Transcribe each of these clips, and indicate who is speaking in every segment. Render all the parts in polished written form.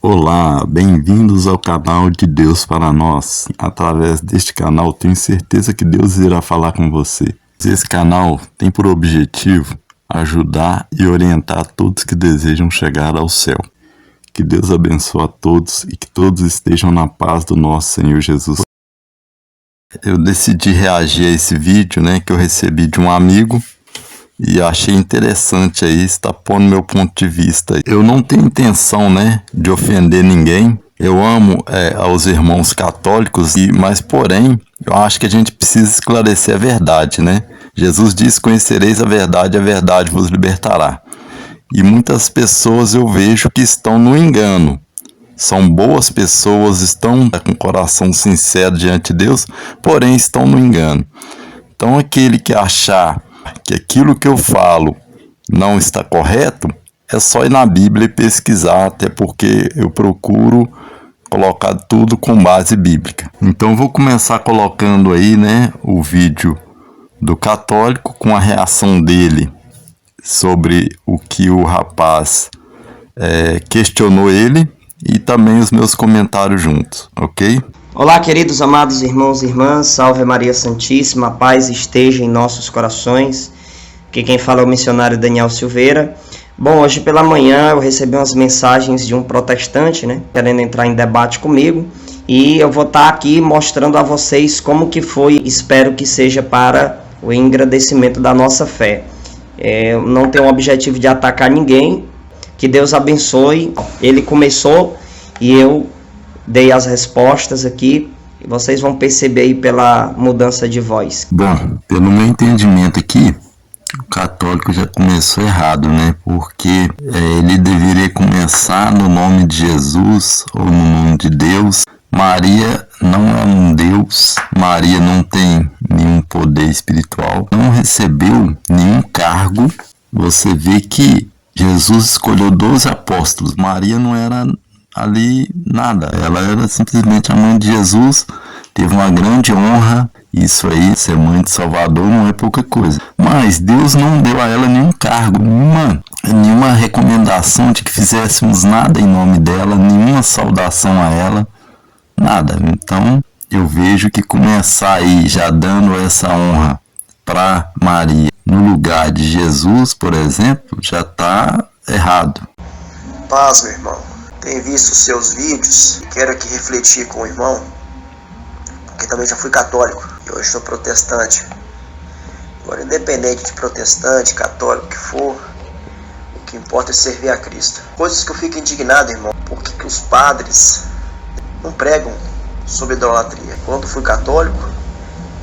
Speaker 1: Olá, bem-vindos ao canal de Deus para nós. Através deste canal, tenho certeza que Deus irá falar com você. Esse canal tem por objetivo ajudar e orientar todos que desejam chegar ao céu. Que Deus abençoe a todos e que todos estejam na paz do nosso Senhor Jesus. Eu decidi reagir a esse vídeo, que eu recebi de um amigo. E achei interessante aí, está pondo meu ponto de vista. Eu não tenho intenção, de ofender ninguém. Eu amo aos irmãos católicos, mas porém, eu acho que a gente precisa esclarecer a verdade, Jesus disse: conhecereis a verdade vos libertará. E muitas pessoas eu vejo que estão no engano. São boas pessoas, estão com o coração sincero diante de Deus, porém estão no engano. Então aquele que achar que aquilo que eu falo não está correto, é só ir na Bíblia e pesquisar, até porque eu procuro colocar tudo com base bíblica. Então eu vou começar colocando aí, o vídeo do católico com a reação dele sobre o que o rapaz questionou ele e também os meus comentários juntos, ok?
Speaker 2: Olá, queridos amados irmãos e irmãs, salve Maria Santíssima, a paz esteja em nossos corações. Aqui quem fala é o missionário Daniel Silveira. Bom, hoje pela manhã eu recebi umas mensagens de um protestante, querendo entrar em debate comigo. E eu vou estar aqui mostrando a vocês como que foi, espero que seja para o engrandecimento da nossa fé. Eu não tenho o objetivo de atacar ninguém, que Deus abençoe. Ele começou e eu dei as respostas aqui, e vocês vão perceber aí pela mudança de voz.
Speaker 1: Bom, pelo meu entendimento aqui, o católico já começou errado, porque ele deveria começar no nome de Jesus ou no nome de Deus. Maria não é um Deus, Maria não tem nenhum poder espiritual, não recebeu nenhum cargo. Você vê que Jesus escolheu 12 apóstolos, Maria não era ali nada, ela era simplesmente a mãe de Jesus, teve uma grande honra. Isso aí, ser mãe de Salvador não é pouca coisa, mas Deus não deu a ela nenhum cargo, nenhuma recomendação de que fizéssemos nada em nome dela, nenhuma saudação a ela, nada. Então eu vejo que começar aí já dando essa honra para Maria no lugar de Jesus, por exemplo, já está errado.
Speaker 3: Paz, meu irmão. Tenho visto os seus vídeos e quero aqui refletir com o irmão, porque também já fui católico e hoje sou protestante. Agora, independente de protestante, católico, que for, o que importa é servir a Cristo. Coisas que eu fico indignado, irmão, porque que os padres não pregam sobre idolatria. Quando fui católico,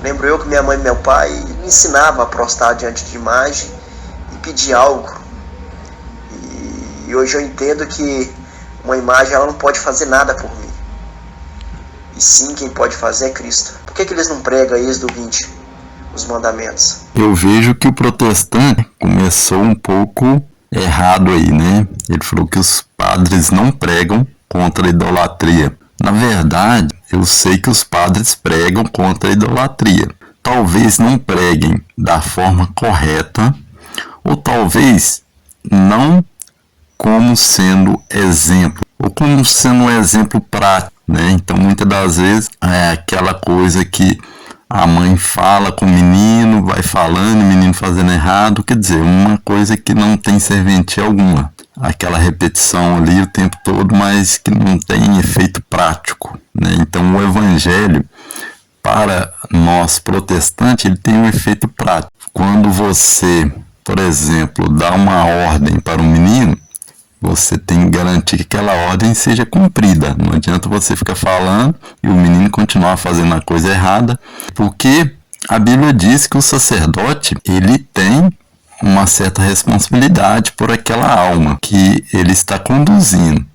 Speaker 3: lembro eu que minha mãe e meu pai me ensinavam a prostrar diante de imagem e pedir algo. E hoje eu entendo que uma imagem ela não pode fazer nada por mim. E sim, quem pode fazer é Cristo. Por que eles não pregam Êxodo 20, os mandamentos?
Speaker 1: Eu vejo que o protestante começou um pouco errado aí, Ele falou que os padres não pregam contra a idolatria. Na verdade, eu sei que os padres pregam contra a idolatria. Talvez não preguem da forma correta, ou talvez não como sendo exemplo, ou como sendo um exemplo prático, Então, muitas das vezes, é aquela coisa que a mãe fala com o menino, vai falando, o menino fazendo errado, quer dizer, uma coisa que não tem serventia alguma. Aquela repetição ali o tempo todo, mas que não tem efeito prático, Então, o evangelho, para nós protestantes, ele tem um efeito prático. Quando você, por exemplo, dá uma ordem para um menino, você tem que garantir que aquela ordem seja cumprida. Não adianta você ficar falando e o menino continuar fazendo a coisa errada, porque a Bíblia diz que o sacerdote, ele tem uma certa responsabilidade por aquela alma que ele está conduzindo.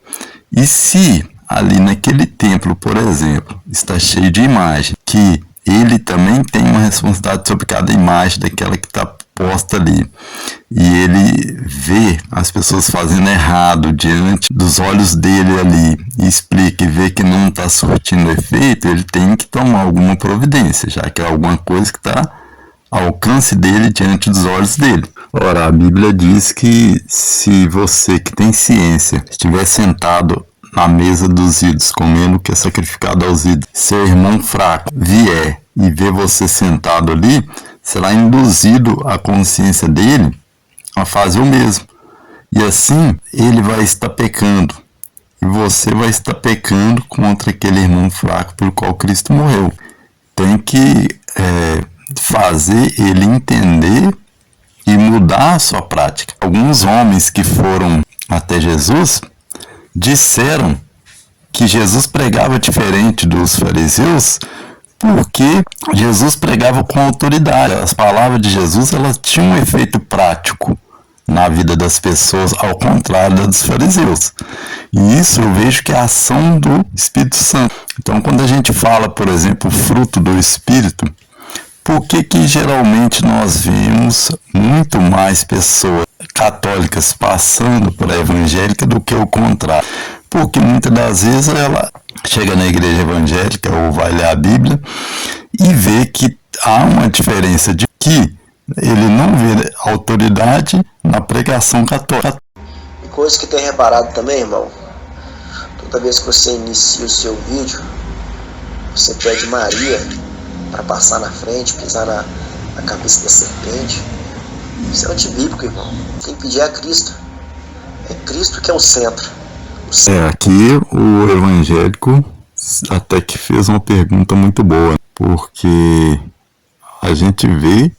Speaker 1: E se ali naquele templo, por exemplo, está cheio de imagem, que ele também tem uma responsabilidade sobre cada imagem daquela que está posta ali, e ele vê as pessoas fazendo errado diante dos olhos dele ali, e explica e vê que não está surtindo efeito, ele tem que tomar alguma providência, já que é alguma coisa que está ao alcance dele diante dos olhos dele. Ora, a Bíblia diz que se você que tem ciência estiver sentado na mesa dos ídolos, comendo o que é sacrificado aos ídolos, seu irmão fraco vier e ver você sentado ali, será induzido a consciência dele a fazer o mesmo. E assim ele vai estar pecando. E você vai estar pecando contra aquele irmão fraco pelo qual Cristo morreu. Tem que fazer ele entender e mudar a sua prática. Alguns homens que foram até Jesus disseram que Jesus pregava diferente dos fariseus porque Jesus pregava com autoridade. As palavras de Jesus, elas tinham um efeito prático na vida das pessoas, ao contrário das dos fariseus. E isso eu vejo que é a ação do Espírito Santo. Então, quando a gente fala, por exemplo, fruto do Espírito, por que geralmente nós vemos muito mais pessoas católicas passando por a evangélica do que o contrário? Porque muitas das vezes ela chega na igreja evangélica ou vai ler a Bíblia e vê que há uma diferença de que ele não vê autoridade na pregação católica.
Speaker 3: E coisa que tem reparado também, irmão, toda vez que você inicia o seu vídeo, você pede Maria para passar na frente, pisar na cabeça da serpente. Isso é antibíblico, irmão. Tem que pedir a Cristo. É Cristo que é o centro.
Speaker 1: Aqui o evangélico até que fez uma pergunta muito boa, porque a gente vê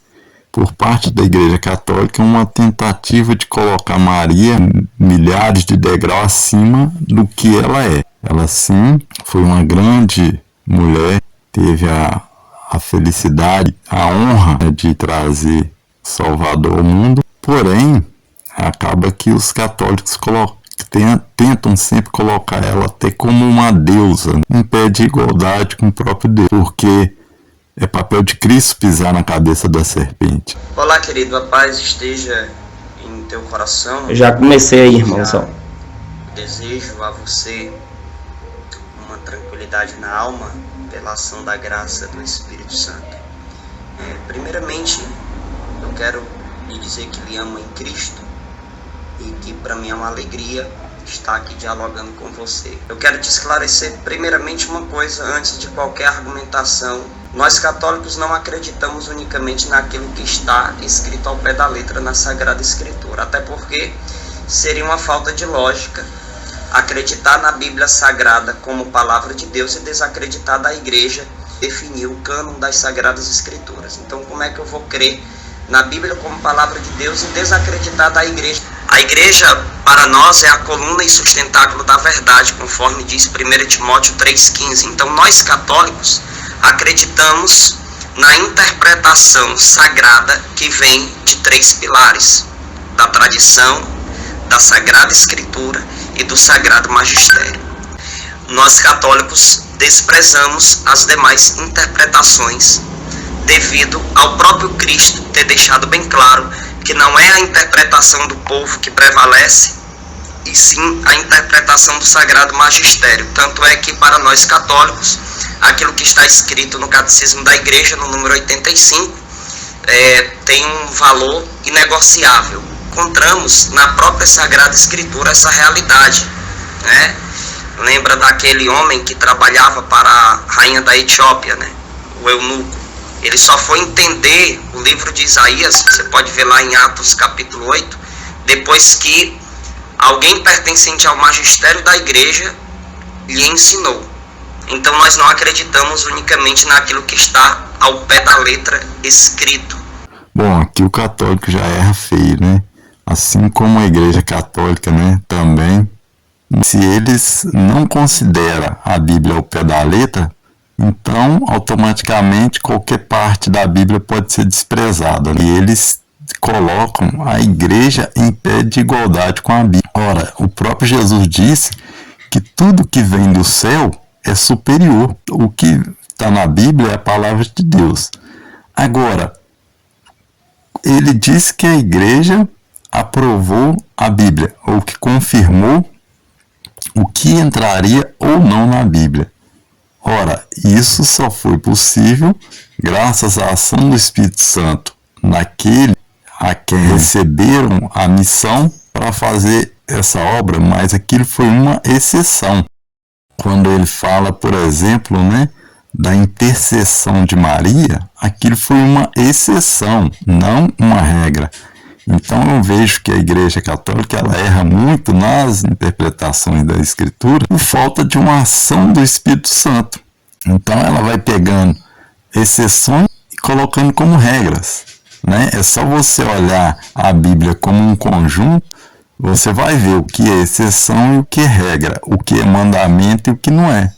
Speaker 1: por parte da Igreja Católica uma tentativa de colocar Maria milhares de degraus acima do que ela é. Ela sim foi uma grande mulher, teve a felicidade, a honra de trazer Salvador ao mundo, porém acaba que os católicos tentam sempre colocar ela até como uma deusa, em pé de igualdade com o próprio Deus, porque é papel de Cristo pisar na cabeça da serpente.
Speaker 2: Olá, querido, a paz esteja em teu coração.
Speaker 4: Eu já comecei aí, irmãozão.
Speaker 2: Desejo a você uma tranquilidade na alma pela ação da graça do Espírito Santo. Primeiramente, eu quero lhe dizer que lhe amo em Cristo e que para mim é uma alegria estar aqui dialogando com você. Eu quero te esclarecer primeiramente uma coisa antes de qualquer argumentação. Nós católicos não acreditamos unicamente naquilo que está escrito ao pé da letra na Sagrada Escritura, até porque seria uma falta de lógica acreditar na Bíblia Sagrada como palavra de Deus e desacreditar da Igreja definir o cânon das Sagradas Escrituras. Então, como é que eu vou crer na Bíblia como palavra de Deus e desacreditar da Igreja? A Igreja, para nós, é a coluna e sustentáculo da verdade, conforme diz 1 Timóteo 3,15. Então, nós católicos acreditamos na interpretação sagrada que vem de 3 pilares: da tradição, da Sagrada Escritura e do Sagrado Magistério. Nós católicos desprezamos as demais interpretações, devido ao próprio Cristo ter deixado bem claro que não é a interpretação do povo que prevalece, e sim a interpretação do Sagrado Magistério. Tanto é que para nós católicos, aquilo que está escrito no Catecismo da Igreja, no número 85, tem um valor inegociável. Encontramos na própria Sagrada Escritura essa realidade, né? Lembra daquele homem que trabalhava para a rainha da Etiópia, né? O eunuco. Ele só foi entender o livro de Isaías, você pode ver lá em Atos capítulo 8, depois que alguém pertencente ao magistério da igreja lhe ensinou. Então nós não acreditamos unicamente naquilo que está ao pé da letra escrito.
Speaker 1: Bom, aqui o católico já erra feio, né? Assim como a Igreja Católica, né, também. Se eles não consideram a Bíblia ao pé da letra, então automaticamente qualquer parte da Bíblia pode ser desprezada. E eles colocam a igreja em pé de igualdade com a Bíblia. Ora, o próprio Jesus disse que tudo que vem do céu é superior. O que está na Bíblia é a palavra de Deus. Agora, ele disse que a igreja aprovou a Bíblia, ou que confirmou o que entraria ou não na Bíblia. Ora, isso só foi possível graças à ação do Espírito Santo naquele a quem receberam a missão para fazer essa obra, mas aquilo foi uma exceção. quando ele fala, por exemplo, né, da intercessão de Maria, aquilo foi uma exceção, não uma regra. Então eu vejo que a Igreja Católica ela erra muito nas interpretações da Escritura por falta de uma ação do Espírito Santo. Então ela vai pegando exceções e colocando como regras, né? É só você olhar a Bíblia como um conjunto, você vai ver o que é exceção e o que é regra, o que é mandamento e o que não é.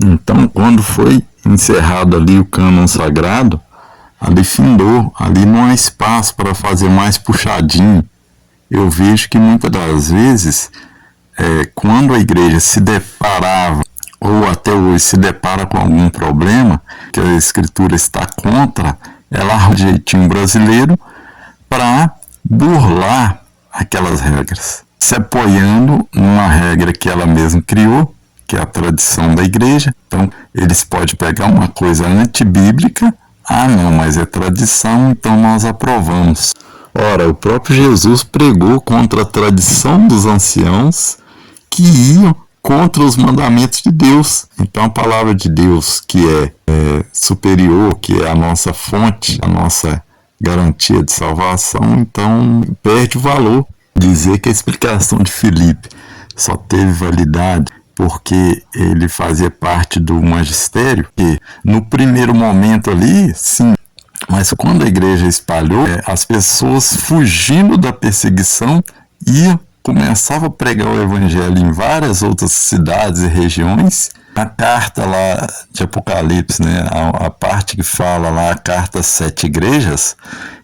Speaker 1: Então, quando foi encerrado ali o cânon sagrado, ali findou, ali não há espaço para fazer mais puxadinho. Eu vejo que muitas das vezes, quando a igreja se deparava, ou até hoje se depara com algum problema, que a Escritura está contra, ela arruma um jeitinho brasileiro para burlar aquelas regras, se apoiando numa regra que ela mesma criou, que é a tradição da igreja. Então, eles podem pegar uma coisa antibíblica, não, mas é tradição, então nós aprovamos. Ora, o próprio Jesus pregou contra a tradição dos anciãos que iam contra os mandamentos de Deus. Então, a palavra de Deus, que é superior, que é a nossa fonte, a nossa garantia de salvação, então perde o valor. Dizer que a explicação de Filipe só teve validade porque ele fazia parte do magistério, que no primeiro momento ali, sim, mas quando a igreja espalhou, as pessoas fugindo da perseguição começavam a pregar o evangelho em várias outras cidades e regiões. A carta lá de Apocalipse, né, a parte que fala lá, a carta às 7 igrejas,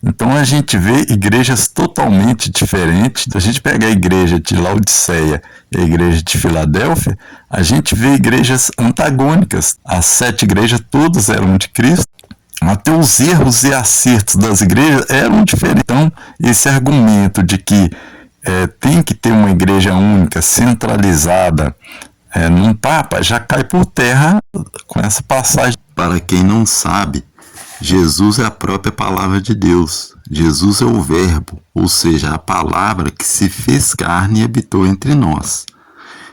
Speaker 1: então a gente vê igrejas totalmente diferentes. Se a gente pegar a igreja de Laodiceia e a igreja de Filadélfia, a gente vê igrejas antagônicas. As 7 igrejas todas eram de Cristo, até os erros e acertos das igrejas eram diferentes. Então, esse argumento de que tem que ter uma igreja única, centralizada, num Papa, já cai por terra com essa passagem. Para quem não sabe, Jesus é a própria palavra de Deus. Jesus é o verbo, ou seja, a palavra que se fez carne e habitou entre nós.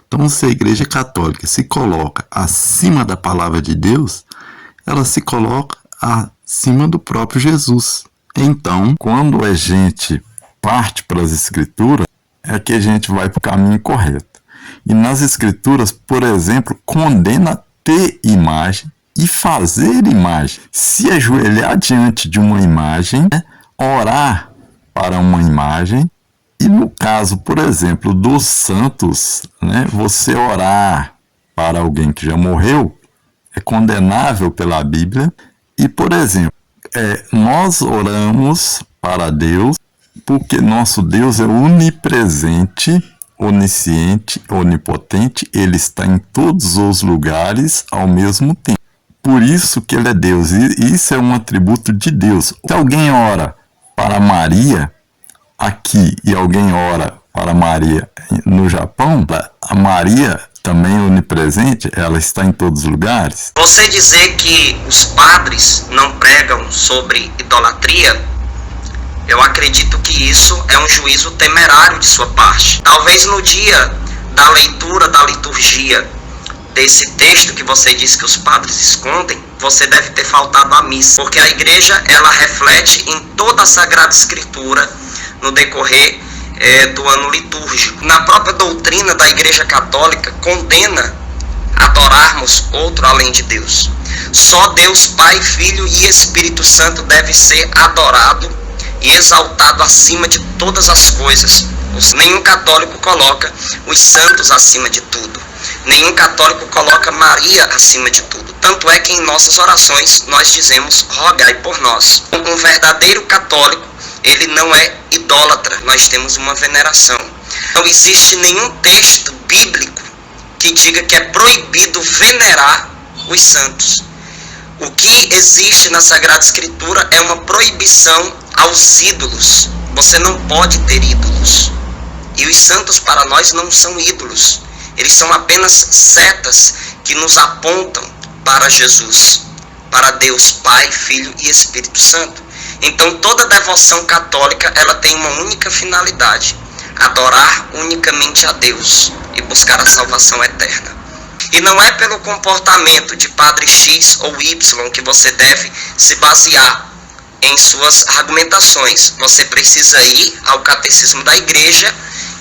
Speaker 1: Então, se a Igreja Católica se coloca acima da palavra de Deus, ela se coloca acima do próprio Jesus. Então, quando a gente parte para as Escrituras, é que a gente vai para o caminho correto. E nas Escrituras, por exemplo, condena ter imagem e fazer imagem. Se ajoelhar diante de uma imagem, orar para uma imagem. E no caso, por exemplo, dos santos, né, você orar para alguém que já morreu é condenável pela Bíblia. E, por exemplo, nós oramos para Deus porque nosso Deus é onipresente, onisciente, onipotente, ele está em todos os lugares ao mesmo tempo. Por isso que ele é Deus, e isso é um atributo de Deus. Se alguém ora para Maria aqui e alguém ora para Maria no Japão, a Maria também é onipresente, ela está em todos os lugares.
Speaker 2: Você dizer que os padres não pregam sobre idolatria, eu acredito que isso é um juízo temerário de sua parte. Talvez no dia da leitura da liturgia desse texto que você disse que os padres escondem, você deve ter faltado à missa, porque a igreja ela reflete em toda a Sagrada Escritura no decorrer do ano litúrgico. Na própria doutrina da Igreja Católica condena adorarmos outro além de Deus. Só Deus Pai, Filho e Espírito Santo deve ser adorado e exaltado acima de todas as coisas. Nenhum católico coloca os santos acima de tudo. Nenhum católico coloca Maria acima de tudo. Tanto é que em nossas orações nós dizemos, rogai por nós. Um verdadeiro católico, ele não é idólatra, nós temos uma veneração. Não existe nenhum texto bíblico que diga que é proibido venerar os santos. O que existe na Sagrada Escritura é uma proibição aos ídolos. Você não pode ter ídolos. E os santos para nós não são ídolos. Eles são apenas setas que nos apontam para Jesus, para Deus Pai, Filho e Espírito Santo. Então toda devoção católica ela tem uma única finalidade: adorar unicamente a Deus e buscar a salvação eterna. E não é pelo comportamento de padre X ou Y que você deve se basear em suas argumentações. Você precisa ir ao catecismo da igreja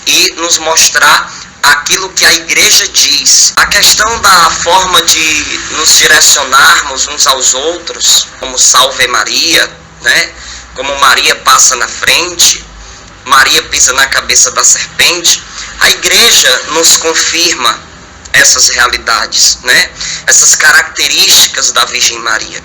Speaker 2: e nos mostrar aquilo que a igreja diz. A questão da forma de nos direcionarmos uns aos outros, como Salve Maria, né? Como Maria passa na frente, Maria pisa na cabeça da serpente, a igreja nos confirma essas realidades, né? Essas características da Virgem Maria.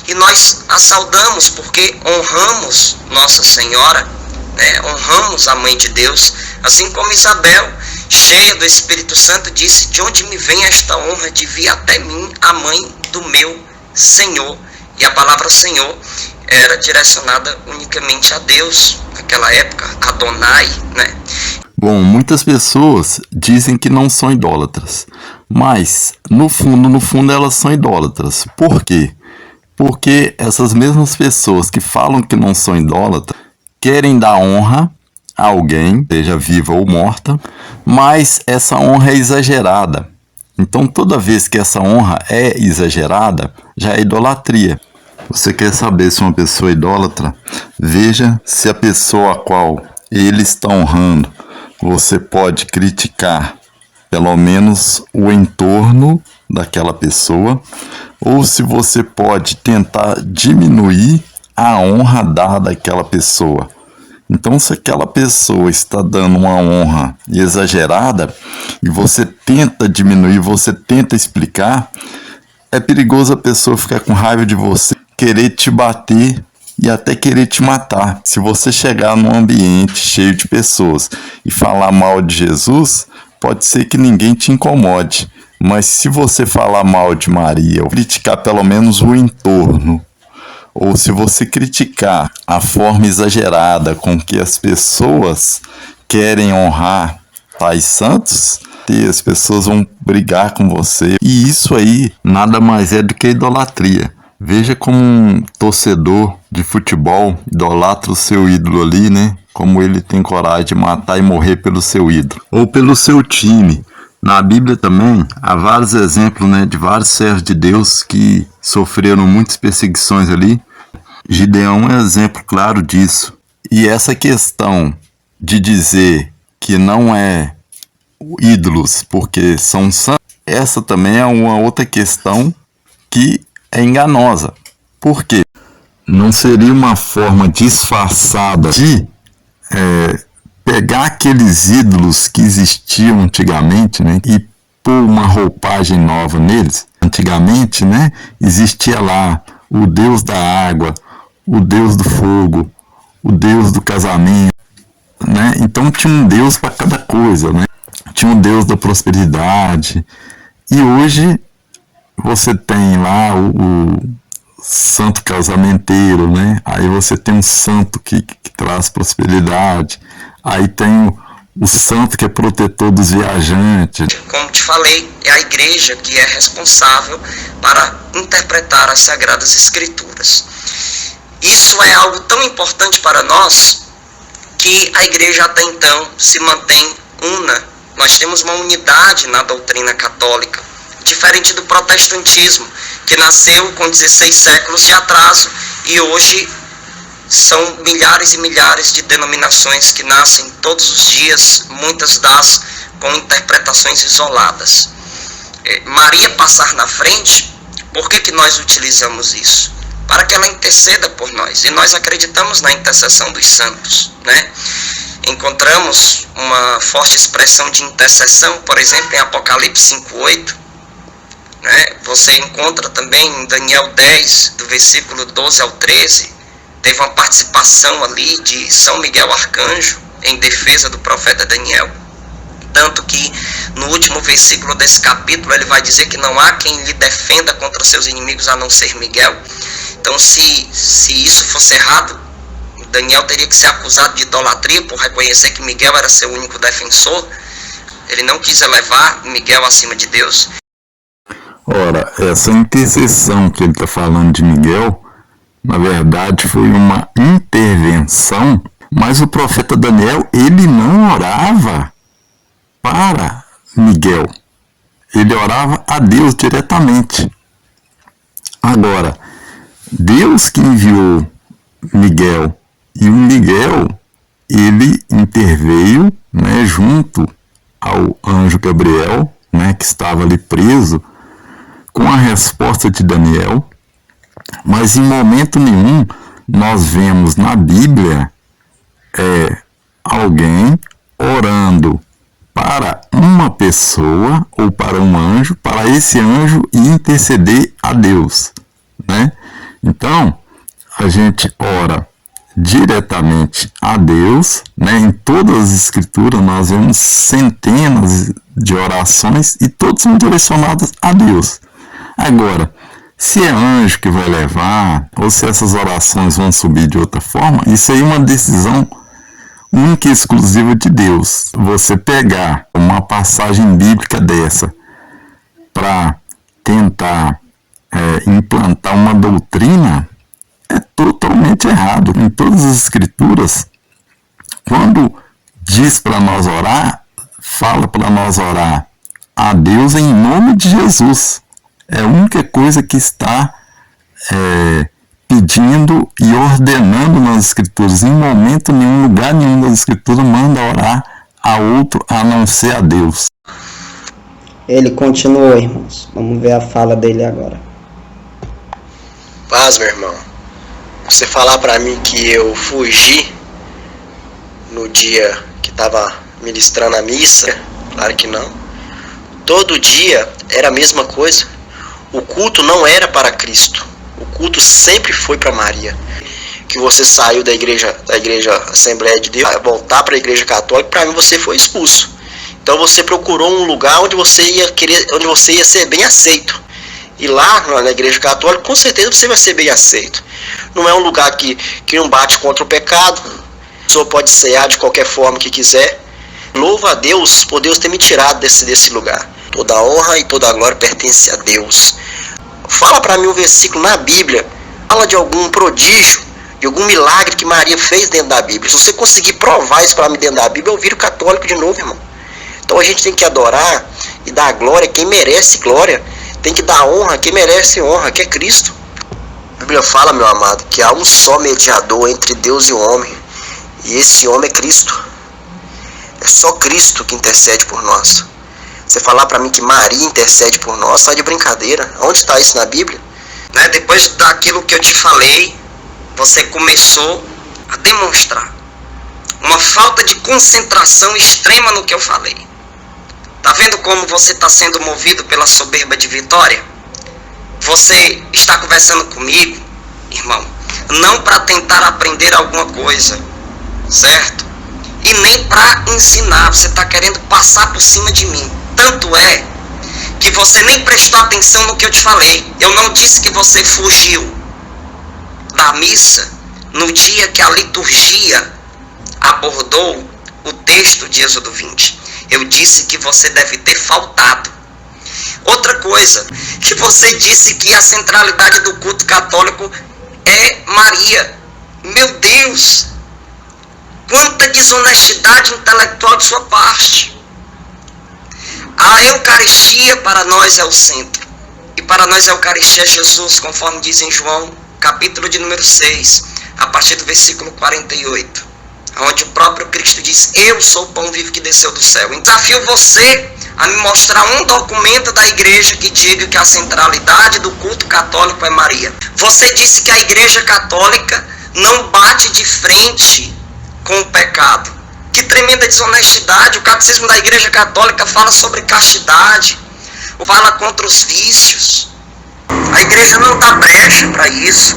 Speaker 2: E nós a saudamos porque honramos Nossa Senhora, né? Honramos a Mãe de Deus, assim como Isabel, cheia do Espírito Santo, disse: de onde me vem esta honra de vir até mim a mãe do meu Senhor? E a palavra Senhor era direcionada unicamente a Deus, naquela época, Adonai, né?
Speaker 1: Bom, muitas pessoas dizem que não são idólatras, mas no fundo elas são idólatras. Por quê? Porque essas mesmas pessoas que falam que não são idólatras querem dar honra a alguém, seja viva ou morta, mas essa honra é exagerada. Então toda vez que essa honra é exagerada, já é idolatria. Você quer saber se uma pessoa é idólatra? Veja se a pessoa a qual ele está honrando, você pode criticar pelo menos o entorno daquela pessoa, ou se você pode tentar diminuir a honra dada àquela pessoa. Então, se aquela pessoa está dando uma honra exagerada e você tenta diminuir, você tenta explicar, é perigoso a pessoa ficar com raiva de você, querer te bater e até querer te matar. Se você chegar num ambiente cheio de pessoas e falar mal de Jesus, pode ser que ninguém te incomode. Mas se você falar mal de Maria, ou criticar pelo menos o entorno, ou se você criticar a forma exagerada com que as pessoas querem honrar tais santos, as pessoas vão brigar com você. E isso aí nada mais é do que idolatria. Veja como um torcedor de futebol idolatra o seu ídolo ali, né? Como ele tem coragem de matar e morrer pelo seu ídolo. Ou pelo seu time. Na Bíblia também há vários exemplos, né, de vários servos de Deus que sofreram muitas perseguições ali. Gideão é exemplo claro disso. E essa questão de dizer que não é ídolos porque são santos, essa também é uma outra questão que é enganosa. Por quê? Não seria uma forma disfarçada de pegar aqueles ídolos que existiam antigamente, né, e pôr uma roupagem nova neles? Antigamente, né, existia lá o Deus da água, o Deus do fogo, o Deus do casamento, né? Então tinha um Deus para cada coisa, né? Tinha um Deus da prosperidade. E hoje você tem lá o santo casamenteiro, né? Aí você tem um santo que traz prosperidade. Aí tem o santo que é protetor dos viajantes.
Speaker 2: Como te falei, é a igreja que é responsável para interpretar as Sagradas Escrituras. Isso é algo tão importante para nós que a igreja até então se mantém una. Nós temos uma unidade na doutrina católica, diferente do protestantismo, que nasceu com 16 séculos de atraso e hoje são milhares e milhares de denominações que nascem todos os dias, muitas das com interpretações isoladas. Maria passar na frente, por que nós utilizamos isso? Para que ela interceda por nós, e nós acreditamos na intercessão dos santos, né? Encontramos uma forte expressão de intercessão, por exemplo, em Apocalipse 5:8, né? Você encontra também em Daniel 10, do versículo 12 ao 13, teve uma participação ali de São Miguel Arcanjo em defesa do profeta Daniel, tanto que no último versículo desse capítulo ele vai dizer que não há quem lhe defenda contra seus inimigos a não ser Miguel. Então se isso fosse errado, Daniel teria que ser acusado de idolatria por reconhecer que Miguel era seu único defensor. Ele não quis elevar Miguel acima de Deus.
Speaker 1: Ora, essa intercessão que ele está falando de Miguel, na verdade foi uma intervenção, mas o profeta Daniel, ele não orava para Miguel. ele orava a Deus diretamente. Agora, Deus que enviou Miguel, e o Miguel, ele interveio, né, junto ao anjo Gabriel, né, que estava ali preso, com a resposta de Daniel, mas em momento nenhum nós vemos na Bíblia alguém orando para uma pessoa ou para um anjo, para esse anjo interceder a Deus, né? Então, a gente ora diretamente a Deus, né? Em todas as escrituras nós vemos centenas de orações e todas são direcionadas a Deus. Agora, se é anjo que vai levar, ou se essas orações vão subir de outra forma, isso aí é uma decisão única e exclusiva de Deus. Você pegar uma passagem bíblica dessa para tentar implantar uma doutrina é totalmente errado. Em todas as escrituras, quando diz para nós orar, fala para nós orar a Deus em nome de Jesus. É a única coisa que está pedindo e ordenando nas escrituras. Em momento nenhum, lugar nenhum das escrituras manda orar a outro a não ser a Deus.
Speaker 2: Ele continuou, irmãos. Vamos ver a fala dele agora.
Speaker 3: Paz, meu irmão. Você falar pra mim que eu fugi no dia que estava ministrando a missa, claro que não. Todo dia era a mesma coisa. O culto não era para Cristo. O culto sempre foi para Maria. Que você saiu da igreja Assembleia de Deus, voltar para a igreja católica, para mim você foi expulso. Então você procurou um lugar onde você ia ser bem aceito. E lá na igreja católica, com certeza você vai ser bem aceito. Não é um lugar que não bate contra o pecado. A pessoa pode cear de qualquer forma que quiser. Louva a Deus por Deus ter me tirado desse lugar. Toda a honra e toda a glória pertence a Deus. Fala para mim um versículo na Bíblia. Fala de algum prodígio, de algum milagre que Maria fez dentro da Bíblia. Se você conseguir provar isso para mim dentro da Bíblia, eu viro católico de novo, irmão. Então a gente tem que adorar e dar glória a quem merece glória. Tem que dar honra a quem merece honra, que é Cristo. A Bíblia fala, meu amado, que há um só mediador entre Deus e o homem. E esse homem é Cristo. É só Cristo que intercede por nós. Você falar para mim que Maria intercede por nós, tá de brincadeira. Onde está isso na Bíblia? Né? Depois daquilo que eu te falei, você começou a demonstrar uma falta de concentração extrema no que eu falei. Tá vendo como você está sendo movido pela soberba de vitória? Você está conversando comigo, irmão, não para tentar aprender alguma coisa, certo? E nem para ensinar. Você está querendo passar por cima de mim. Tanto é que você nem prestou atenção no que eu te falei. Eu não disse que você fugiu da missa no dia que a liturgia abordou o texto de Êxodo 20. Eu disse que você deve ter faltado. Outra coisa, que você disse que a centralidade do culto católico é Maria. Meu Deus! Quanta desonestidade intelectual de sua parte. A Eucaristia para nós é o centro. E para nós a Eucaristia é Jesus, conforme diz em João, capítulo de número 6, a partir do versículo 48. Onde o próprio Cristo diz: eu sou o pão vivo que desceu do céu. Eu desafio você a me mostrar um documento da igreja que diga que a centralidade do culto católico é Maria. Você disse que a igreja católica não bate de frente com o pecado. Que tremenda desonestidade. O catecismo da igreja católica fala sobre castidade, fala contra os vícios. A igreja não dá brecha para isso.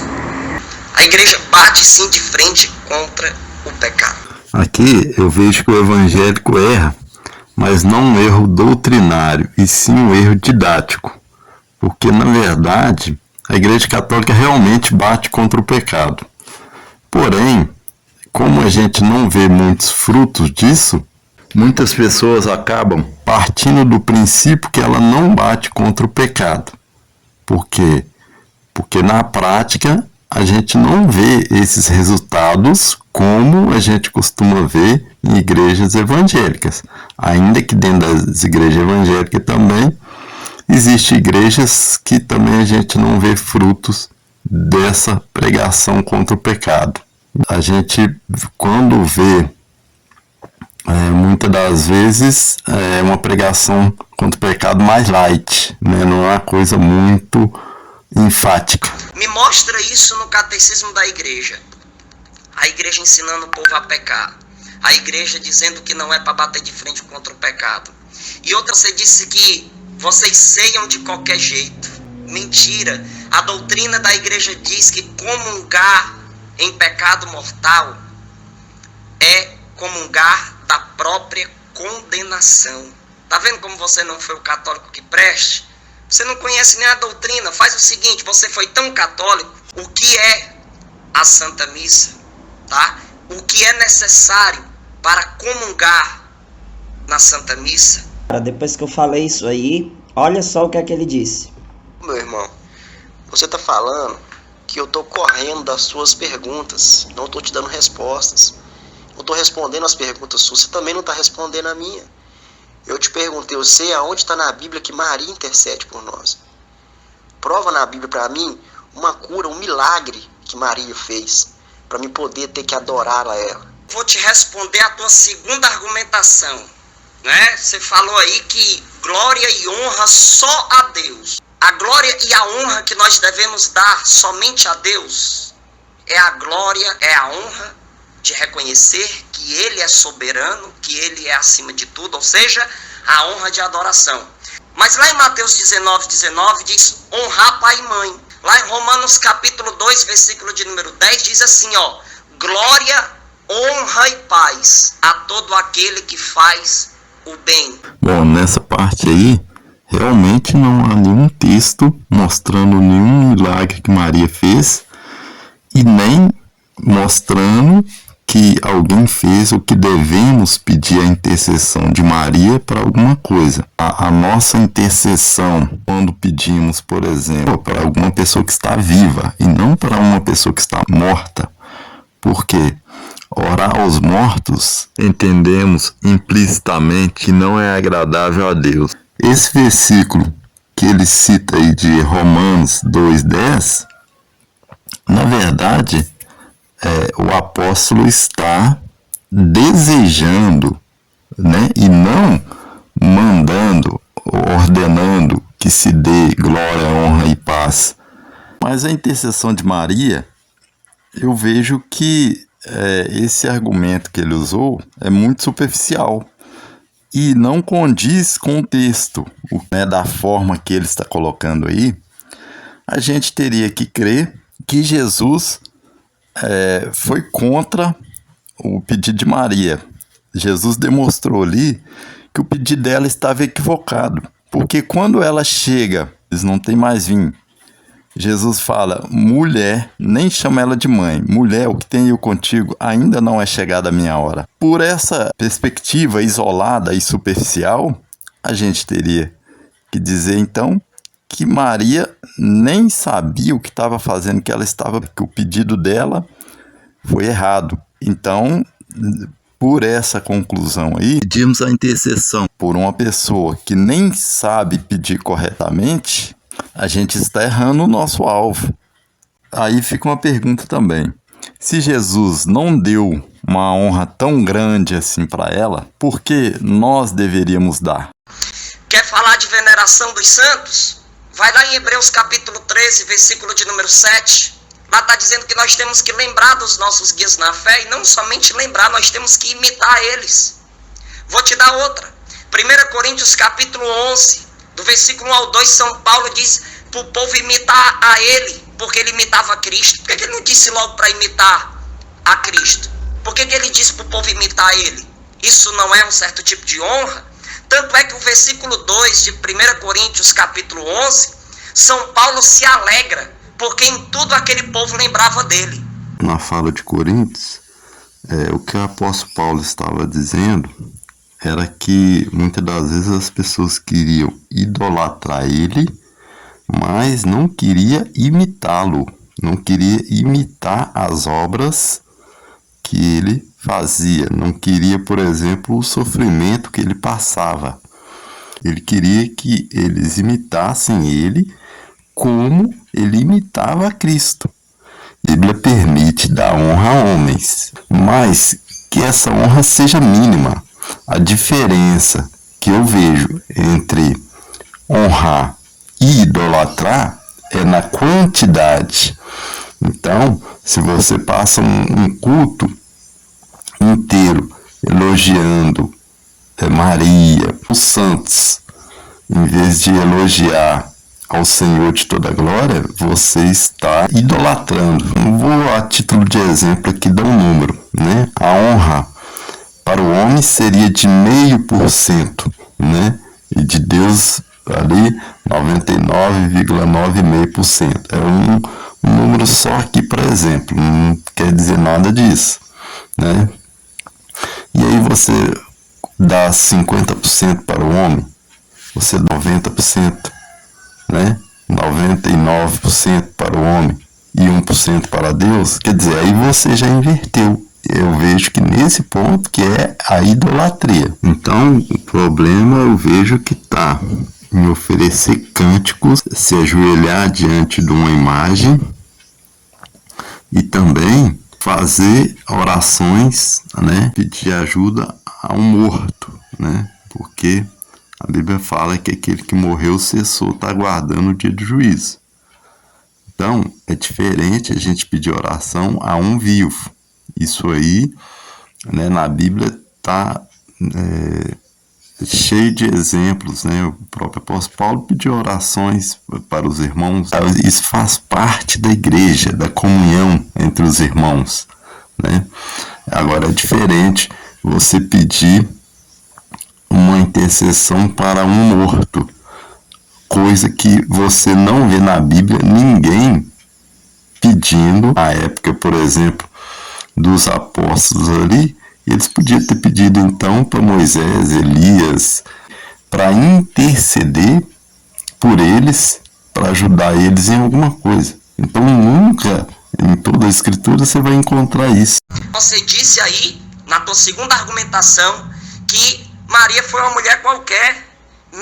Speaker 3: A igreja bate sim de frente contra o pecado.
Speaker 1: Aqui eu vejo que o evangélico erra, mas não um erro doutrinário, e sim um erro didático. Porque, na verdade, a Igreja Católica realmente bate contra o pecado. Porém, como a gente não vê muitos frutos disso, muitas pessoas acabam partindo do princípio que ela não bate contra o pecado. Por quê? Porque na prática a gente não vê esses resultados como a gente costuma ver em igrejas evangélicas. Ainda que dentro das igrejas evangélicas também Existem igrejas que também a gente não vê frutos dessa pregação contra o pecado. A gente, quando vê, muitas das vezes, é uma pregação contra o pecado mais light, né? Não é uma coisa muito enfática.
Speaker 2: Me mostra isso no catecismo da igreja. A igreja ensinando o povo a pecar. A igreja dizendo que não é para bater de frente contra o pecado. E outra, você disse que vocês ceiam de qualquer jeito. Mentira. A doutrina da igreja diz que comungar em pecado mortal é comungar da própria condenação. Tá vendo como você não foi o católico que preste? Você não conhece nem a doutrina. Faz o seguinte, você foi tão católico, o que é a Santa Missa, tá? O que é necessário para comungar na Santa Missa?
Speaker 4: Depois que eu falei isso aí, olha só o que é que ele disse.
Speaker 3: Meu irmão, você tá falando que eu tô correndo das suas perguntas, não tô te dando respostas. Eu tô respondendo as perguntas suas, você também não tá respondendo a minha. Eu te perguntei, eu sei aonde está na Bíblia que Maria intercede por nós. Prova na Bíblia para mim uma cura, um milagre que Maria fez, para mim poder ter que adorar a ela.
Speaker 2: Vou te responder a tua segunda argumentação, né? Você falou aí que glória e honra só a Deus. A glória e a honra que nós devemos dar somente a Deus é a glória, é a honra de reconhecer que Ele é soberano, que Ele é acima de tudo, ou seja, a honra de adoração. Mas lá em Mateus 19 diz honrar pai e mãe. Lá em Romanos capítulo 2, versículo de número 10, diz assim, ó, glória, honra e paz a todo aquele que faz o bem.
Speaker 1: Bom, nessa parte aí, realmente não há nenhum texto mostrando nenhum milagre que Maria fez e nem mostrando que alguém fez o que devemos pedir a intercessão de Maria para alguma coisa. A nossa intercessão, quando pedimos, por exemplo, para alguma pessoa que está viva e não para uma pessoa que está morta, porque orar aos mortos, entendemos implicitamente que não é agradável a Deus. Esse versículo que ele cita aí de Romanos 2,10, na verdade, o apóstolo está desejando, né, e não mandando, ordenando que se dê glória, honra e paz. Mas a intercessão de Maria, eu vejo que esse argumento que ele usou é muito superficial e não condiz com o texto, né, da forma que ele está colocando aí. A gente teria que crer que Jesus foi contra o pedido de Maria. Jesus demonstrou ali que o pedido dela estava equivocado, porque quando ela chega, eles não têm mais vinho. Jesus fala, mulher, nem chama ela de mãe, mulher, o que tenho eu contigo ainda não é chegada a minha hora. Por essa perspectiva isolada e superficial, a gente teria que dizer então que Maria nem sabia o que estava fazendo, que o pedido dela foi errado. Então, por essa conclusão aí, pedimos a intercessão por uma pessoa que nem sabe pedir corretamente, a gente está errando o nosso alvo. Aí fica uma pergunta também. Se Jesus não deu uma honra tão grande assim para ela, por que nós deveríamos dar?
Speaker 2: Quer falar de veneração dos santos? Vai lá em Hebreus capítulo 13, versículo de número 7. Lá está dizendo que nós temos que lembrar dos nossos guias na fé, e não somente lembrar, nós temos que imitar eles. Vou te dar outra. 1 Coríntios capítulo 11, do versículo 1 ao 2, São Paulo diz para o povo imitar a ele, porque ele imitava a Cristo. Por que ele não disse logo para imitar a Cristo? Por que ele disse para o povo imitar a ele? Isso não é um certo tipo de honra? Tanto é que o versículo 2 de 1 Coríntios capítulo 11, São Paulo se alegra, porque em tudo aquele povo lembrava dele.
Speaker 1: Na fala de Coríntios, o que o apóstolo Paulo estava dizendo era que muitas das vezes as pessoas queriam idolatrar ele, mas não queria imitá-lo, não queria imitar as obras que ele fazia, não queria, por exemplo, o sofrimento que ele passava. Ele queria que eles imitassem ele como ele imitava a Cristo. A Bíblia permite dar honra a homens, mas que essa honra seja mínima. A diferença que eu vejo entre honrar e idolatrar é na quantidade. Então, se você passa um culto inteiro elogiando Maria, os santos, em vez de elogiar ao Senhor de toda a glória, você está idolatrando. Vou, a título de exemplo, aqui dar um número, né? A honra para o homem seria de 0,5%, né? E de Deus ali 99,95%. É um número só aqui, por exemplo, não quer dizer nada disso, né? E aí você dá 50% para o homem, você dá 90%, né? 99% para o homem e 1% para Deus, quer dizer, aí você já inverteu. Eu vejo que nesse ponto que é a idolatria. Então, o problema eu vejo que está em oferecer cânticos, se ajoelhar diante de uma imagem e também fazer orações, né? Pedir ajuda a um morto, né? Porque a Bíblia fala que aquele que morreu cessou, está aguardando o dia do juízo. Então, é diferente a gente pedir oração a um vivo. Isso aí, né, na Bíblia está cheio de exemplos, né? O próprio apóstolo Paulo pediu orações para os irmãos. Isso faz parte da igreja, da comunhão entre os irmãos, né? Agora é diferente você pedir uma intercessão para um morto, coisa que você não vê na Bíblia ninguém pedindo. Na época, por exemplo, dos apóstolos ali, eles podiam ter pedido então para Moisés, Elias, para interceder por eles, para ajudar eles em alguma coisa. Então nunca em toda a escritura você vai encontrar isso.
Speaker 2: Você disse aí, na tua segunda argumentação, que Maria foi uma mulher qualquer.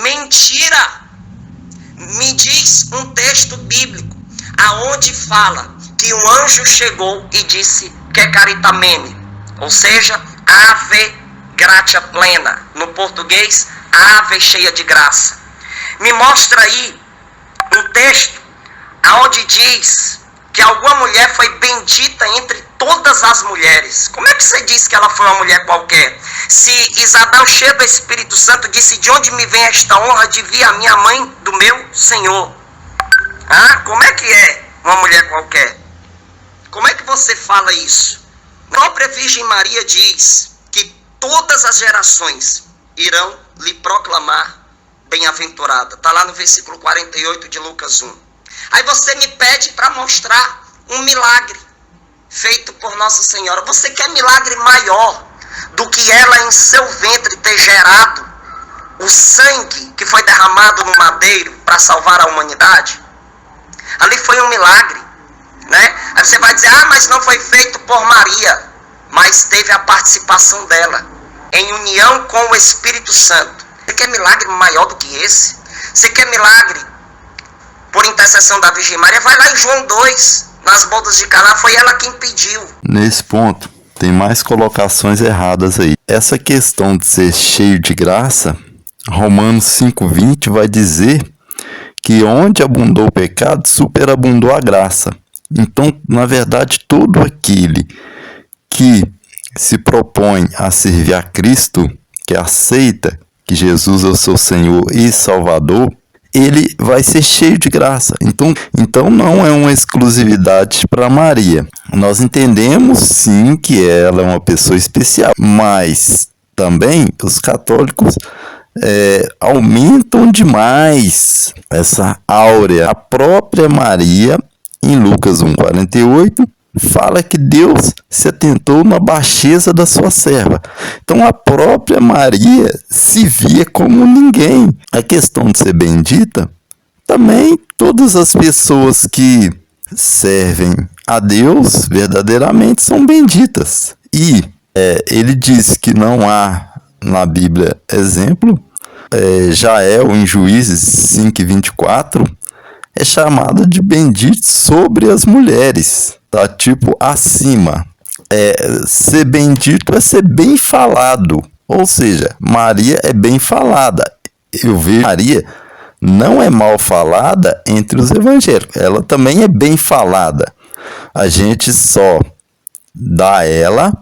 Speaker 2: Mentira! Me diz um texto bíblico aonde fala que um anjo chegou e disse que é caritamene, ou seja, ave gratia plena, no português, ave cheia de graça. Me mostra aí um texto aonde diz que alguma mulher foi bendita entre todas as mulheres. Como é que você diz que ela foi uma mulher qualquer? Se Isabel, cheia do Espírito Santo, disse: de onde me vem esta honra de vir a minha mãe do meu Senhor? Como é que é uma mulher qualquer? Como é que você fala isso? A própria Virgem Maria diz que todas as gerações irão lhe proclamar bem-aventurada. Está lá no versículo 48 de Lucas 1. Aí você me pede para mostrar um milagre feito por Nossa Senhora. Você quer milagre maior do que ela em seu ventre ter gerado o sangue que foi derramado no madeiro para salvar a humanidade? Ali foi um milagre, né? Aí você vai dizer: mas não foi feito por Maria, mas teve a participação dela em união com o Espírito Santo. Você quer milagre maior do que esse? Você quer milagre por intercessão da Virgem Maria? Vai lá em João 2, nas bodas de Caná, foi ela quem pediu.
Speaker 1: Nesse ponto, tem mais colocações erradas aí. Essa questão de ser cheio de graça, Romanos 5,20 vai dizer que onde abundou o pecado, superabundou a graça. Então, na verdade, todo aquele que se propõe a servir a Cristo, que aceita que Jesus é o seu Senhor e Salvador, ele vai ser cheio de graça. Então não é uma exclusividade para Maria. Nós entendemos sim que ela é uma pessoa especial, mas também os católicos aumentam demais essa áurea. A própria Maria, em Lucas 1,48, fala que Deus se atentou na baixeza da sua serva. Então a própria Maria se via como ninguém. A questão de ser bendita, também todas as pessoas que servem a Deus verdadeiramente são benditas. E ele diz que não há na Bíblia exemplo Jael, em Juízes 5:24, é chamada de bendito sobre as mulheres, tá? Tipo, acima. Ser bendito é ser bem falado, ou seja, Maria é bem falada. Eu vejo Maria não é mal falada entre os evangélicos, ela também é bem falada. A gente só dá a ela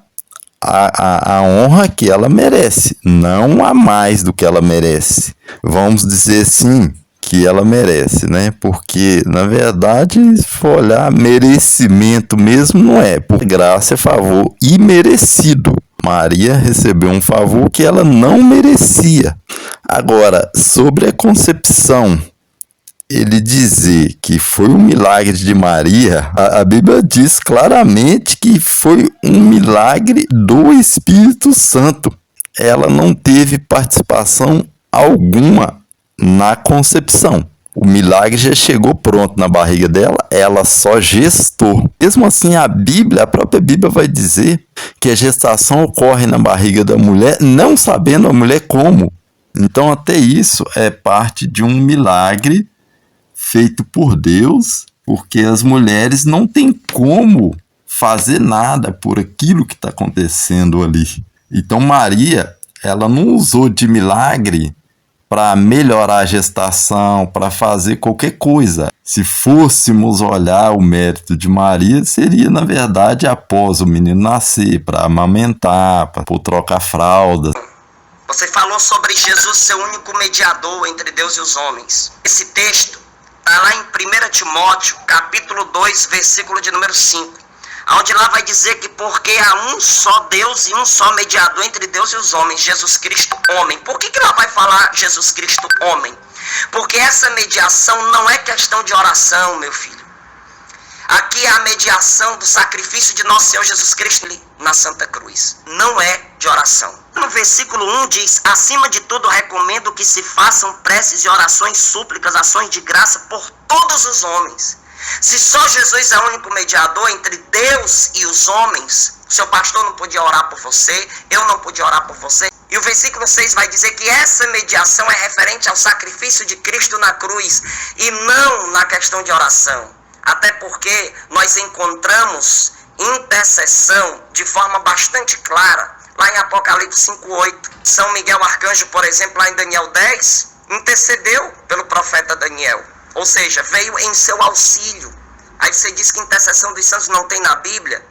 Speaker 1: a honra que ela merece, não a mais do que ela merece. Vamos dizer assim, que ela merece, né? Porque, na verdade, se for olhar, merecimento mesmo não é. Por graça é favor imerecido. Maria recebeu um favor que ela não merecia. Agora, sobre a concepção, ele dizer que foi um milagre de Maria, a Bíblia diz claramente que foi um milagre do Espírito Santo. Ela não teve participação alguma na concepção. O milagre já chegou pronto na barriga dela, ela só gestou. Mesmo assim, a própria Bíblia vai dizer que a gestação ocorre na barriga da mulher, não sabendo a mulher como. Então, até isso é parte de um milagre feito por Deus, porque as mulheres não têm como fazer nada por aquilo que está acontecendo ali. Então, Maria, ela não usou de milagre para melhorar a gestação, para fazer qualquer coisa. Se fôssemos olhar o mérito de Maria, seria, na verdade, após o menino nascer, para amamentar, para trocar fraldas.
Speaker 2: Você falou sobre Jesus ser o único mediador entre Deus e os homens. Esse texto está lá em 1 Timóteo, capítulo 2, versículo de número 5. Onde lá vai dizer que porque há um só Deus e um só mediador entre Deus e os homens, Jesus Cristo homem. Por que lá vai falar Jesus Cristo homem? Porque essa mediação não é questão de oração, meu filho. Aqui é a mediação do sacrifício de nosso Senhor Jesus Cristo na Santa Cruz. Não é de oração. No versículo 1 diz: acima de tudo recomendo que se façam preces e orações, súplicas, ações de graça por todos os homens. Se só Jesus é o único mediador entre Deus e os homens, o seu pastor não podia orar por você, eu não podia orar por você. E o versículo 6 vai dizer que essa mediação é referente ao sacrifício de Cristo na cruz e não na questão de oração. Até porque nós encontramos intercessão de forma bastante clara lá em Apocalipse 5:8. São Miguel Arcanjo, por exemplo, lá em Daniel 10, intercedeu pelo profeta Daniel. Ou seja, veio em seu auxílio. Aí você diz que intercessão dos santos não tem na Bíblia.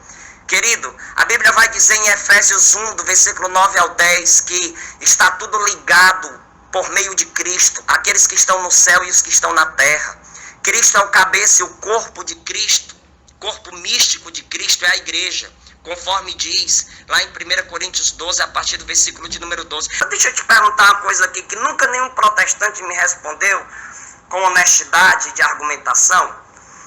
Speaker 2: Querido, a Bíblia vai dizer em Efésios 1, do versículo 9 ao 10, que está tudo ligado por meio de Cristo, aqueles que estão no céu e os que estão na terra. Cristo é o cabeça e o corpo de Cristo, corpo místico de Cristo é a igreja, conforme diz lá em 1 Coríntios 12, a partir do versículo de número 12. Deixa eu te perguntar uma coisa aqui, que nunca nenhum protestante me respondeu com honestidade de argumentação.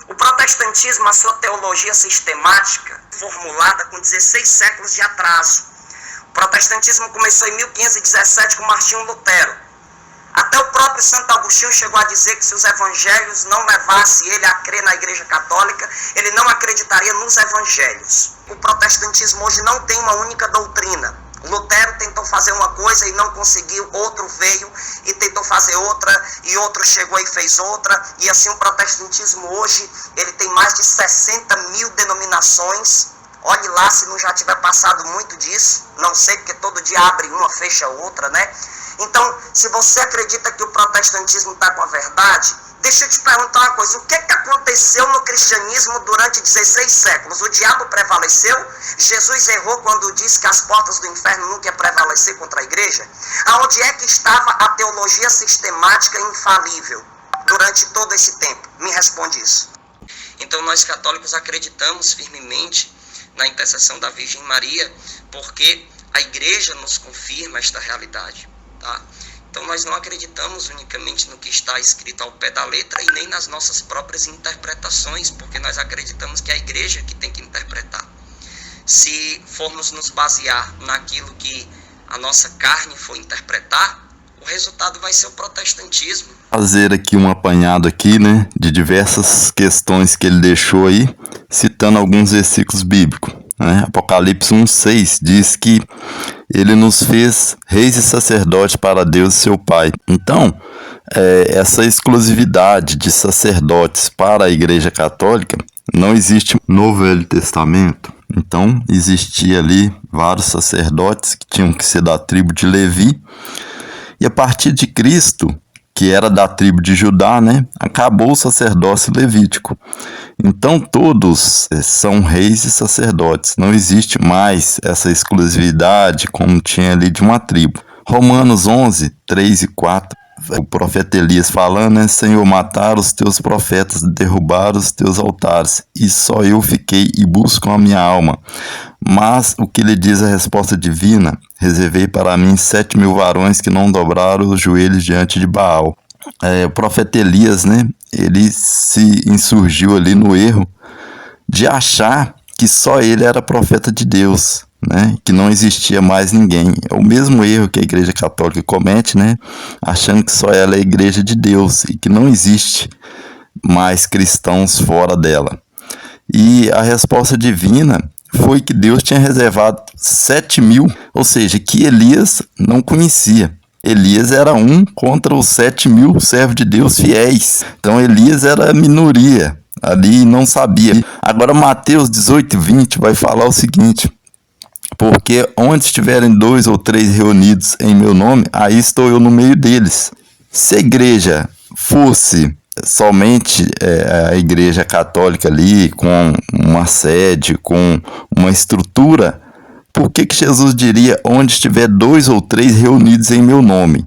Speaker 2: O protestantismo, a sua teologia sistemática, formulada com 16 séculos de atraso. O protestantismo começou em 1517 com Martinho Lutero. Até o próprio Santo Agostinho chegou a dizer que se os evangelhos não levassem ele a crer na Igreja Católica, ele não acreditaria nos evangelhos. O protestantismo hoje não tem uma única doutrina. Lutero tentou fazer uma coisa e não conseguiu, outro veio e tentou fazer outra, e outro chegou e fez outra, e assim o protestantismo hoje, ele tem mais de 60 mil denominações. Olhe lá se não já tiver passado muito disso, não sei, porque todo dia abre uma, fecha outra, né? Então, se você acredita que o protestantismo está com a verdade, deixa eu te perguntar uma coisa, o que aconteceu no cristianismo durante 16 séculos? O diabo prevaleceu? Jesus errou quando disse que as portas do inferno nunca iam prevalecer contra a igreja? Aonde é que estava a teologia sistemática infalível durante todo esse tempo? Me responde isso. Então nós católicos acreditamos firmemente na intercessão da Virgem Maria, porque a igreja nos confirma esta realidade. Tá? Então nós não acreditamos unicamente no que está escrito ao pé da letra e nem nas nossas próprias interpretações, porque nós acreditamos que é a igreja que tem que interpretar. Se formos nos basear naquilo que a nossa carne for interpretar, o resultado vai ser o protestantismo.
Speaker 1: Fazer aqui um apanhado aqui, né, de diversas questões que ele deixou aí, citando alguns versículos bíblicos. né? Apocalipse 1:6 diz que ele nos fez reis e sacerdotes para Deus seu Pai. Então, essa exclusividade de sacerdotes para a Igreja Católica não existe no Velho Testamento. Então, existia ali vários sacerdotes que tinham que ser da tribo de Levi. E a partir de Cristo, que era da tribo de Judá, né, acabou o sacerdócio levítico. Então todos são reis e sacerdotes. Não existe mais essa exclusividade como tinha ali de uma tribo. Romanos 11:3 e 4, o profeta Elias falando, né, Senhor, mataram os teus profetas, derrubaram os teus altares, e só eu fiquei e busco a minha alma. Mas o que lhe diz a resposta divina? Reservei para mim 7.000 varões que não dobraram os joelhos diante de Baal. O profeta Elias, né, ele se insurgiu ali no erro de achar que só ele era profeta de Deus, né, que não existia mais ninguém. É o mesmo erro que a Igreja Católica comete, né, achando que só ela é a Igreja de Deus e que não existe mais cristãos fora dela. E a resposta divina foi que Deus tinha reservado 7.000, ou seja, que Elias não conhecia. Elias era um contra os 7.000 servos de Deus fiéis. Então Elias era a minoria ali e não sabia. Agora Mateus 18:20 vai falar o seguinte: porque onde estiverem 2 ou 3 reunidos em meu nome, aí estou eu no meio deles. Se a igreja fosse somente a Igreja Católica ali, com uma sede, com uma estrutura, por que Jesus diria onde estiver 2 ou 3 reunidos em meu nome?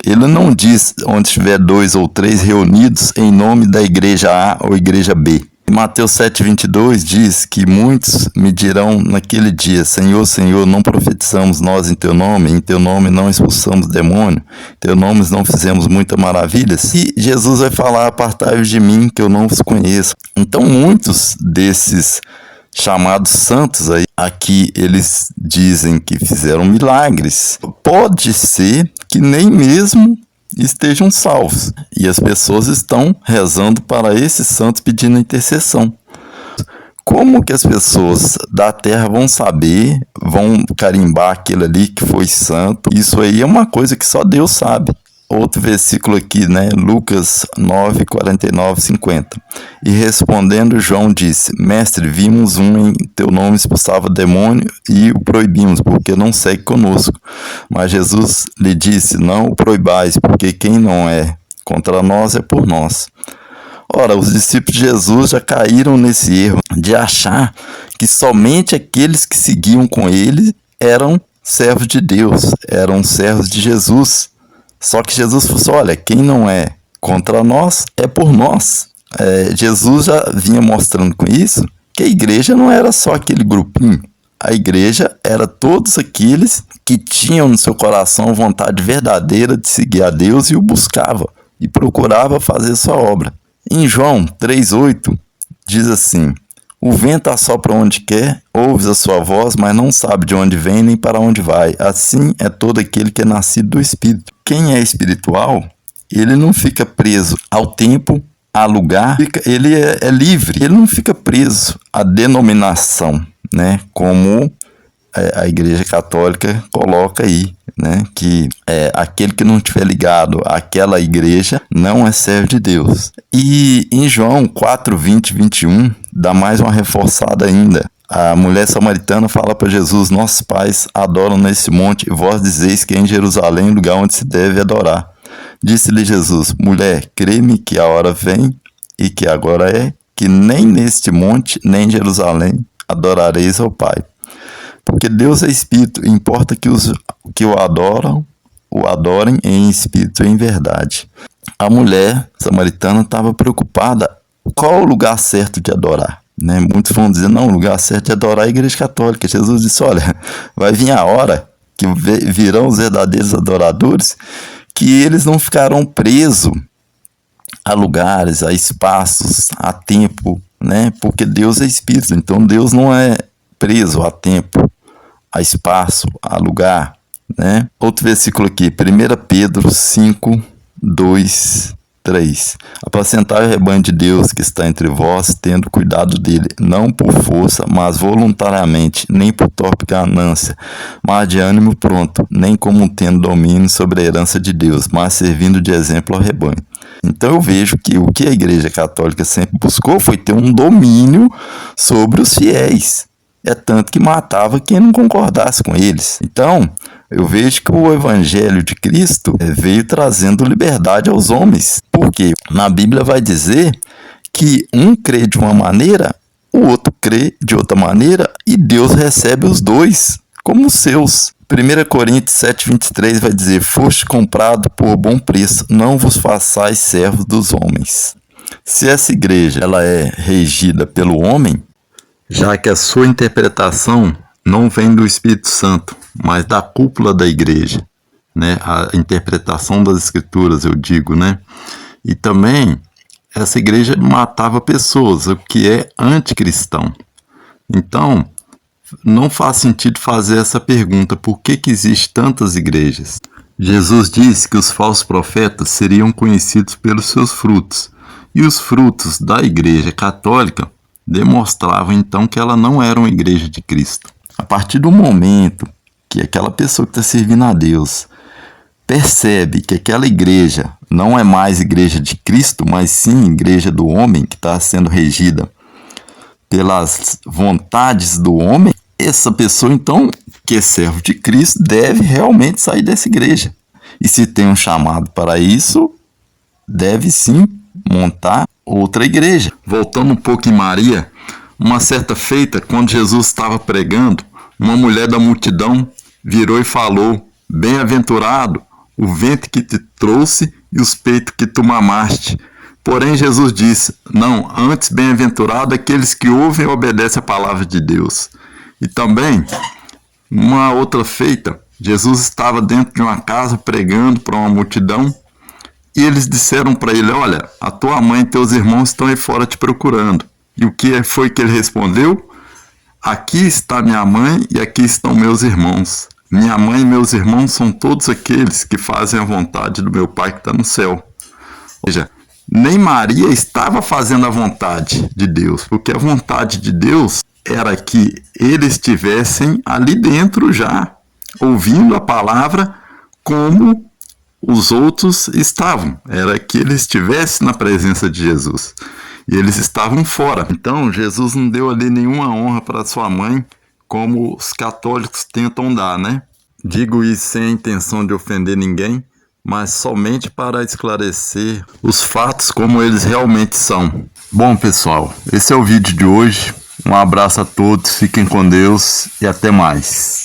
Speaker 1: Ele não diz onde estiver 2 ou 3 reunidos em nome da Igreja A ou Igreja B. Mateus 7:22 diz que muitos me dirão naquele dia: Senhor, Senhor, não profetizamos nós em teu nome não expulsamos demônio, em teu nome não fizemos muitas maravilhas. E Jesus vai falar: apartai-vos de mim, que eu não vos conheço. Então muitos desses chamados santos aí, aqui eles dizem que fizeram milagres. Pode ser que nem mesmo estejam salvos. E as pessoas estão rezando para esses santos pedindo intercessão. Como que as pessoas da terra vão saber, vão carimbar aquele ali que foi santo? Isso aí é uma coisa que só Deus sabe. Outro versículo aqui, né? Lucas 9:49-50. E respondendo, João disse: Mestre, vimos em teu nome expulsava demônio e o proibimos, porque não segue conosco. Mas Jesus lhe disse: não o proibais, porque quem não é contra nós é por nós. Ora, os discípulos de Jesus já caíram nesse erro de achar que somente aqueles que seguiam com ele eram servos de Deus, eram servos de Jesus. Só que Jesus falou assim: olha, quem não é contra nós é por nós. Jesus já vinha mostrando com isso que a igreja não era só aquele grupinho. A igreja era todos aqueles que tinham no seu coração vontade verdadeira de seguir a Deus e o buscava e procurava fazer sua obra. Em João 3:8 diz assim: o vento assopra onde quer, ouves a sua voz, mas não sabe de onde vem nem para onde vai. Assim é todo aquele que é nascido do Espírito. Quem é espiritual, ele não fica preso ao tempo, a lugar, ele é livre. Ele não fica preso à denominação, né? Como a Igreja Católica coloca aí, né? Que aquele que não estiver ligado àquela igreja não é servo de Deus. E em João 4:20-21 dá mais uma reforçada ainda. A mulher samaritana fala para Jesus: nossos pais adoram nesse monte, e vós dizeis que é em Jerusalém o lugar onde se deve adorar. Disse-lhe Jesus: mulher, crê-me que a hora vem, e que agora é, que nem neste monte, nem em Jerusalém adorareis ao Pai. Porque Deus é Espírito, e importa que os que o adorem em espírito e em verdade. A mulher samaritana estava preocupada qual o lugar certo de adorar, né? Muitos vão dizer: não, o lugar certo de adorar é a Igreja Católica. Jesus disse: olha, vai vir a hora que virão os verdadeiros adoradores, que eles não ficarão presos a lugares, a espaços, a tempo, né? Porque Deus é Espírito, então Deus não é preso a tempo, a espaço, a lugar, né? Outro versículo aqui, 1 Pedro 5:2 3. Apacentai o rebanho de Deus que está entre vós, tendo cuidado dele, não por força, mas voluntariamente, nem por torpe ganância, mas de ânimo pronto, nem como tendo domínio sobre a herança de Deus, mas servindo de exemplo ao rebanho. Então eu vejo que o que a Igreja Católica sempre buscou foi ter um domínio sobre os fiéis. É tanto que matava quem não concordasse com eles. Então, eu vejo que o Evangelho de Cristo veio trazendo liberdade aos homens. Porque na Bíblia vai dizer que um crê de uma maneira, o outro crê de outra maneira, e Deus recebe os dois como seus. 1 Coríntios 7,23 vai dizer: foste comprado por bom preço, não vos façais servos dos homens. Se essa igreja ela é regida pelo homem, já que a sua interpretação não vem do Espírito Santo, mas da cúpula da igreja, né? A interpretação das escrituras, eu digo, né? E também essa igreja matava pessoas, o que é anticristão. Então, não faz sentido fazer essa pergunta: por que existem tantas igrejas? Jesus disse que os falsos profetas seriam conhecidos pelos seus frutos, e os frutos da igreja católica demonstravam então que ela não era uma igreja de Cristo. A partir do momento que aquela pessoa que está servindo a Deus percebe que aquela igreja não é mais igreja de Cristo, mas sim igreja do homem, que está sendo regida pelas vontades do homem, essa pessoa então, que é servo de Cristo, deve realmente sair dessa igreja. E se tem um chamado para isso, deve sim montar outra igreja. Voltando um pouco em Maria, uma certa feita, quando Jesus estava pregando, uma mulher da multidão virou e falou: bem-aventurado o ventre que te trouxe e os peitos que tu mamaste. Porém Jesus disse: não, antes bem-aventurado aqueles que ouvem e obedecem a palavra de Deus. E também, uma outra feita, Jesus estava dentro de uma casa pregando para uma multidão, e eles disseram para ele: olha, a tua mãe e teus irmãos estão aí fora te procurando. E o que foi que ele respondeu? Aqui está minha mãe e aqui estão meus irmãos. Minha mãe e meus irmãos são todos aqueles que fazem a vontade do meu Pai que está no céu. Ou seja, nem Maria estava fazendo a vontade de Deus, porque a vontade de Deus era que eles estivessem ali dentro já, ouvindo a palavra como os outros estavam. Era que eles estivessem na presença de Jesus. E eles estavam fora. Então, Jesus não deu ali nenhuma honra para sua mãe, como os católicos tentam dar, né? Digo isso sem a intenção de ofender ninguém, mas somente para esclarecer os fatos como eles realmente são. Bom, pessoal, esse é o vídeo de hoje. Um abraço a todos, fiquem com Deus e até mais.